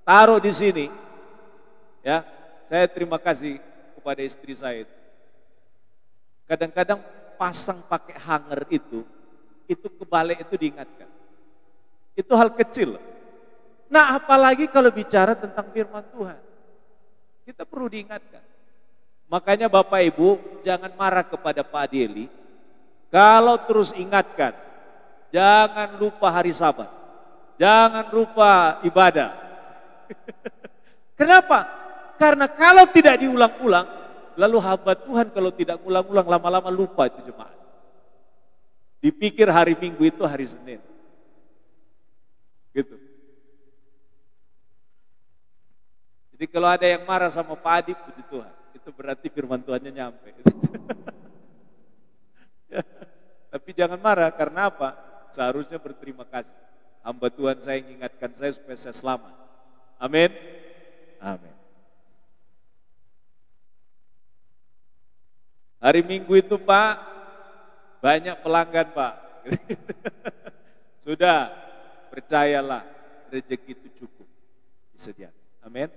Taruh di sini. Ya, saya terima kasih kepada istri saya itu. Kadang-kadang pasang pakai hanger itu kebalik itu diingatkan. Itu hal kecil. Nah, apalagi kalau bicara tentang firman Tuhan. Kita perlu diingatkan. Makanya Bapak Ibu jangan marah kepada Pak Adeli. Kalau terus ingatkan, jangan lupa hari Sabat. Jangan lupa ibadah. Kenapa? Karena kalau tidak diulang-ulang, lalu hamba Tuhan kalau tidak ulang-ulang lama-lama lupa itu jemaat. Dipikir hari Minggu itu hari Senin. Gitu. Jadi kalau ada yang marah sama Pak Adi, puji Tuhan, itu berarti firman Tuhannya nyampe. Tapi jangan marah, karena apa? Seharusnya berterima kasih. Hamba Tuhan saya mengingatkan saya supaya saya selamat. Amin. Amin. Hari Minggu itu Pak, banyak pelanggan Pak. Sudah, percayalah, rezeki itu cukup disediakan. Amin.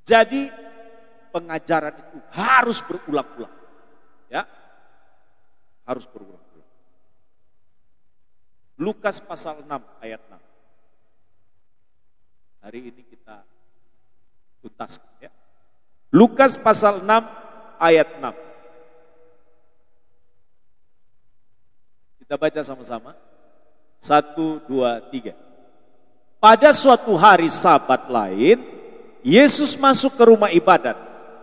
Jadi pengajaran itu harus berulang-ulang. Ya. Harus berulang-ulang. Lukas pasal 6 ayat 6. Hari ini kita tuntaskan ya. Lukas pasal 6 ayat 6. Kita baca sama-sama. 1, 2, 3. pada suatu hari Sabat lain, Yesus masuk ke rumah ibadat,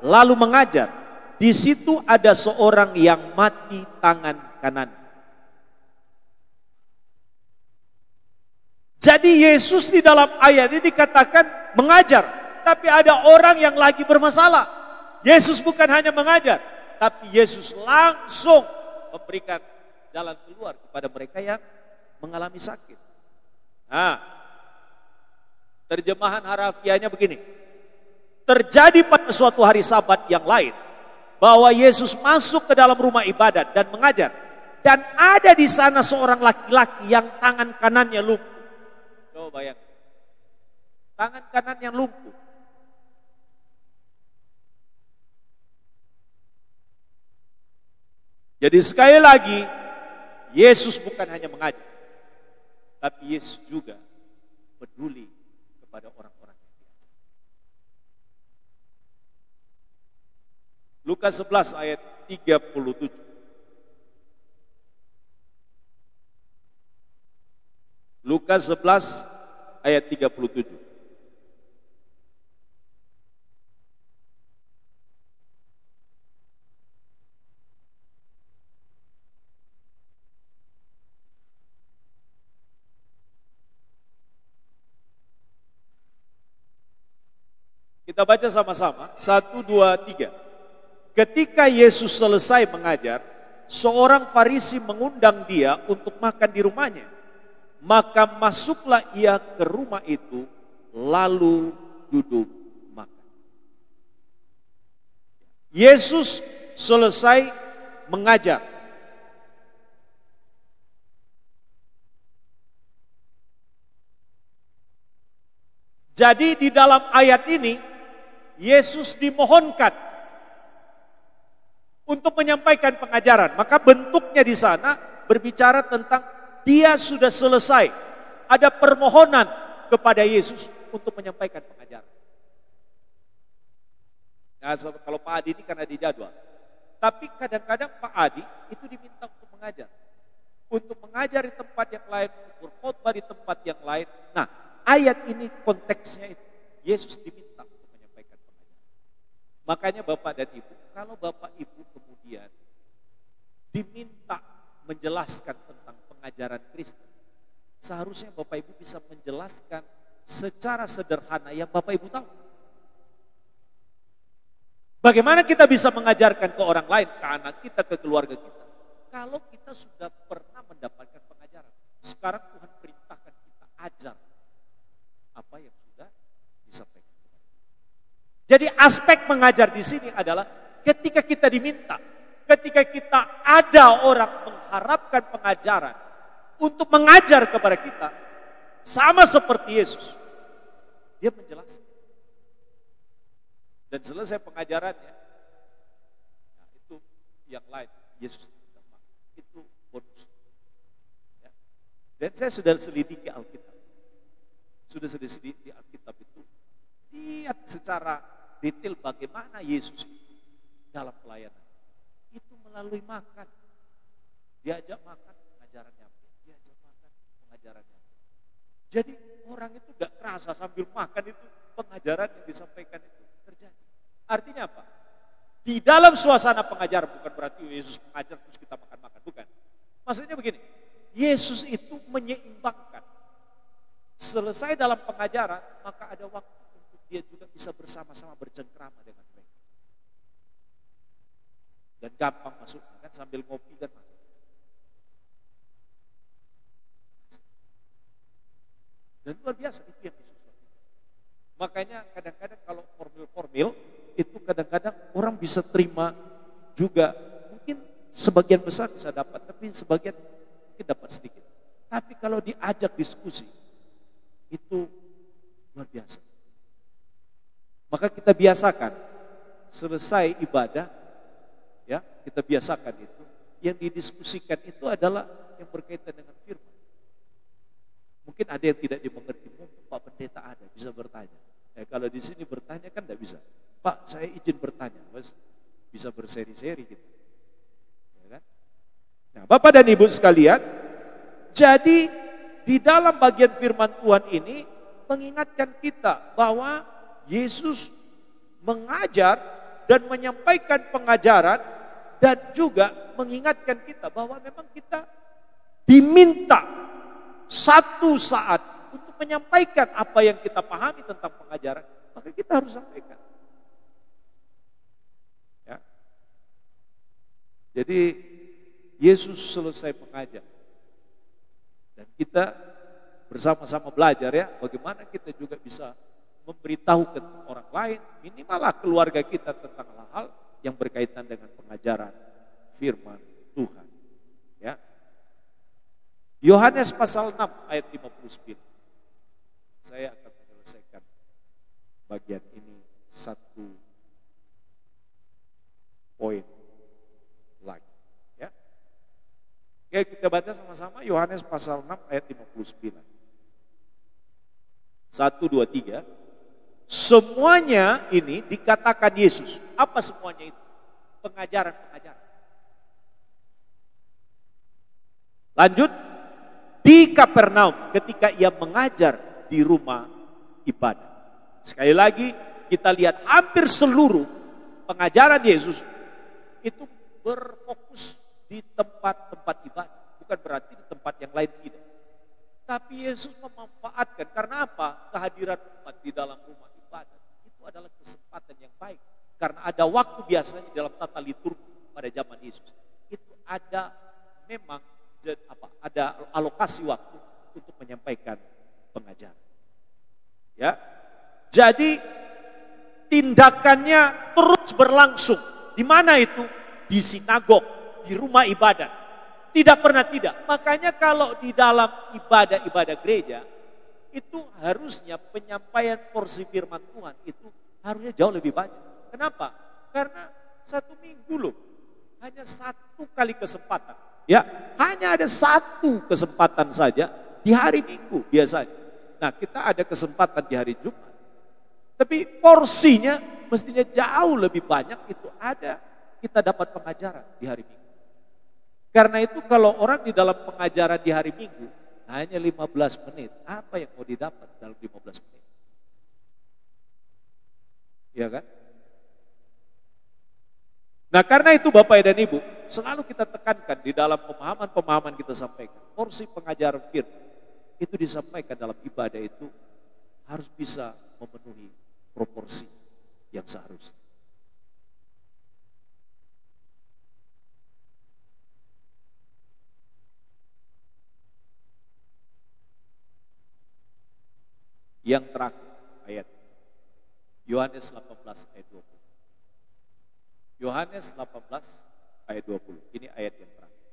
lalu mengajar. Di situ ada seorang yang mati tangan kanan. Jadi Yesus di dalam ayat ini dikatakan mengajar, tapi ada orang yang lagi bermasalah. Yesus bukan hanya mengajar, tapi Yesus langsung memberikan jalan keluar kepada mereka yang mengalami sakit. Nah, terjemahan harafiahnya begini. Terjadi pada suatu hari Sabat yang lain, bahwa Yesus masuk ke dalam rumah ibadat dan mengajar. Dan ada di sana seorang laki-laki yang tangan kanannya lumpuh. Coba bayangkan. Tangan kanan yang lumpuh. Jadi sekali lagi, Yesus bukan hanya mengajar, tapi Yesus juga peduli kepada orang-orang yang diajar. Lukas 11 ayat 37. Lukas 11 ayat 37. Kita baca sama-sama, 1, 2, 3. Ketika Yesus selesai mengajar, seorang Farisi mengundang dia untuk makan di rumahnya. Maka masuklah ia ke rumah itu, lalu duduk makan. Yesus selesai mengajar. Jadi di dalam ayat ini, Yesus dimohonkan untuk menyampaikan pengajaran. Maka bentuknya di sana berbicara tentang dia sudah selesai. Ada permohonan kepada Yesus untuk menyampaikan pengajaran. Nah, kalau Pak Adi ini karena di jadwal. Tapi kadang-kadang Pak Adi itu diminta untuk mengajar. Untuk mengajar di tempat yang lain, untuk berkhotbah di tempat yang lain. Nah, ayat ini konteksnya itu. Yesus diminta untuk menyampaikan pengajaran. Makanya Bapak dan Ibu, kalau Bapak Ibu kemudian diminta menjelaskan tentang pengajaran Kristen, seharusnya Bapak Ibu bisa menjelaskan secara sederhana yang Bapak Ibu tahu. Bagaimana kita bisa mengajarkan ke orang lain, ke anak kita, ke keluarga kita, kalau kita sudah pernah mendapatkan pengajaran. Sekarang Tuhan perintahkan kita ajar apa yang sudah disampaikan. Jadi aspek mengajar di sini adalah ketika kita diminta, ketika kita ada orang mengharapkan pengajaran untuk mengajar kepada kita, sama seperti Yesus, dia menjelaskan. Dan selesai pengajarannya, nah itu yang lain, Yesus itu bonus. Ya. Dan saya sudah selidiki Alkitab. Sudah selidiki Alkitab itu, lihat secara detail bagaimana Yesus itu dalam pelayanan. Itu melalui makan. Diajak makan, pengajarannya. Diajak makan, pengajarannya. Jadi orang itu gak kerasa sambil makan itu pengajaran yang disampaikan itu terjadi. Artinya apa? Di dalam suasana pengajaran, bukan berarti Yesus mengajar terus kita makan-makan, bukan. Maksudnya begini, Yesus itu menyeimbangkan. Selesai dalam pengajaran, maka ada waktu untuk dia juga bisa bersama-sama bercengkrama dengan mereka. Dan gampang masuknya kan, sambil ngopi kan masuk. Dan luar biasa itu yang Yesus lakukan. Makanya kadang-kadang kalau formil-formil, itu kadang-kadang orang bisa terima juga. Mungkin sebagian besar bisa dapat, tapi sebagian mungkin dapat sedikit. Tapi kalau diajak diskusi, itu luar biasa. Maka kita biasakan, selesai ibadah, ya kita biasakan itu. Yang didiskusikan itu adalah yang berkaitan dengan firman. Mungkin ada yang tidak dimengerti, Pak Pendeta ada, bisa bertanya. Kalau di sini bertanya kan tidak bisa. Pak, saya izin bertanya, bisa berseri-seri gitu. Ya kan? Nah, Bapak dan Ibu sekalian, jadi di dalam bagian firman Tuhan ini mengingatkan kita bahwa Yesus mengajar dan menyampaikan pengajaran dan juga mengingatkan kita bahwa memang kita diminta satu saat untuk menyampaikan apa yang kita pahami tentang pengajaran, maka kita harus sampaikan. Ya. Jadi Yesus selesai mengajar dan kita bersama-sama belajar ya, bagaimana kita juga bisa memberitahukan orang lain, minimal keluarga kita tentang hal-hal yang berkaitan dengan pengajaran firman Tuhan. Ya. Yohanes pasal 6 ayat 59. Saya akan menyelesaikan bagian ini satu poin lagi. Ya. Oke, kita baca sama-sama Yohanes pasal 6 ayat 59. 1, 2, 3. Semuanya ini dikatakan Yesus. Apa semuanya itu? Pengajaran-pengajaran. Lanjut. Di Kapernaum ketika ia mengajar di rumah ibadah. Sekali lagi kita lihat hampir seluruh pengajaran Yesus itu berfokus di tempat-tempat ibadah. Bukan berarti di tempat yang lain tidak. Tapi Yesus memanfaatkan, karena apa? Kehadiran umat di dalam rumah ibadah itu adalah kesempatan yang baik. Karena ada waktu biasanya dalam tata liturgi pada zaman Yesus. Itu ada memang ada alokasi waktu untuk menyampaikan pengajaran. Ya. Jadi tindakannya terus berlangsung. Di mana itu? Di sinagog, di rumah ibadah. Tidak pernah tidak. Makanya kalau di dalam ibadah-ibadah gereja, itu harusnya penyampaian porsi firman Tuhan itu harusnya jauh lebih banyak. Kenapa? Karena 1 minggu loh. Hanya 1 kali kesempatan. Ya, hanya ada 1 kesempatan saja di hari Minggu biasanya. Nah, kita ada kesempatan di hari Jumat. Tapi porsinya mestinya jauh lebih banyak itu ada kita dapat pengajaran di hari Minggu. Karena itu kalau orang di dalam pengajaran di hari Minggu hanya 15 menit, apa yang mau didapat dalam 15 menit? Iya kan? Nah, karena itu Bapak dan Ibu, selalu kita tekankan di dalam pemahaman-pemahaman kita sampaikan. Porsi pengajaran firman itu disampaikan dalam ibadah itu harus bisa memenuhi proporsi yang seharusnya. Yang terakhir ayat Yohanes 18 ayat 20. Yohanes 18 ayat 20. Ini ayat yang terakhir.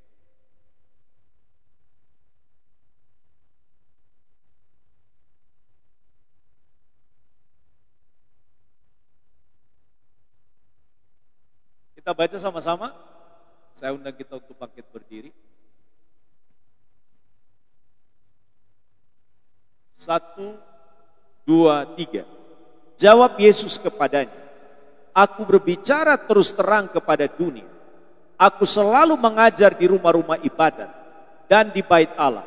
Kita baca sama-sama. Saya undang kita untuk bangkit berdiri. 1, 2, 3. Jawab Yesus kepadanya, aku berbicara terus terang kepada dunia. Aku selalu mengajar di rumah-rumah ibadat dan di bait Allah,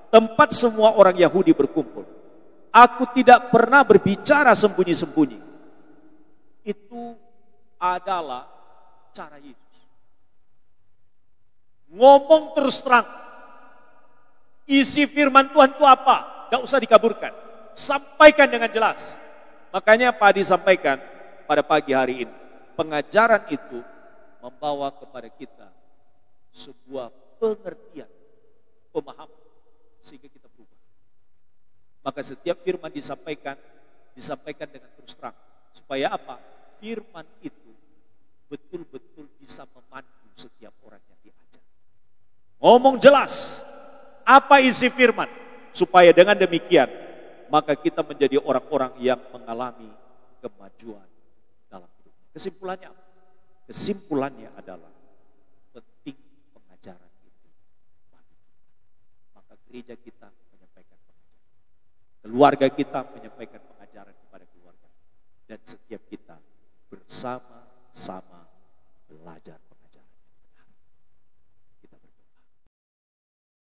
tempat semua orang Yahudi berkumpul. Aku tidak pernah berbicara sembunyi-sembunyi. Itu adalah cara Yesus. Ngomong terus terang. Isi firman Tuhan itu apa? Gak usah dikaburkan. Sampaikan dengan jelas. Makanya Pak Adi sampaikan pada pagi hari ini. Pengajaran itu membawa kepada kita sebuah pengertian, pemahaman. Sehingga kita berubah. Maka setiap firman disampaikan dengan terus terang. Supaya apa? Firman itu betul-betul bisa memandu setiap orang yang diajar. Ngomong jelas. Apa isi firman? Supaya dengan demikian maka kita menjadi orang-orang yang mengalami kemajuan dalam hidup. Kesimpulannya apa? Kesimpulannya adalah penting pengajaran itu. Maka gereja kita menyampaikan pengajaran. Keluarga kita menyampaikan pengajaran kepada keluarga. Dan setiap kita bersama-sama belajar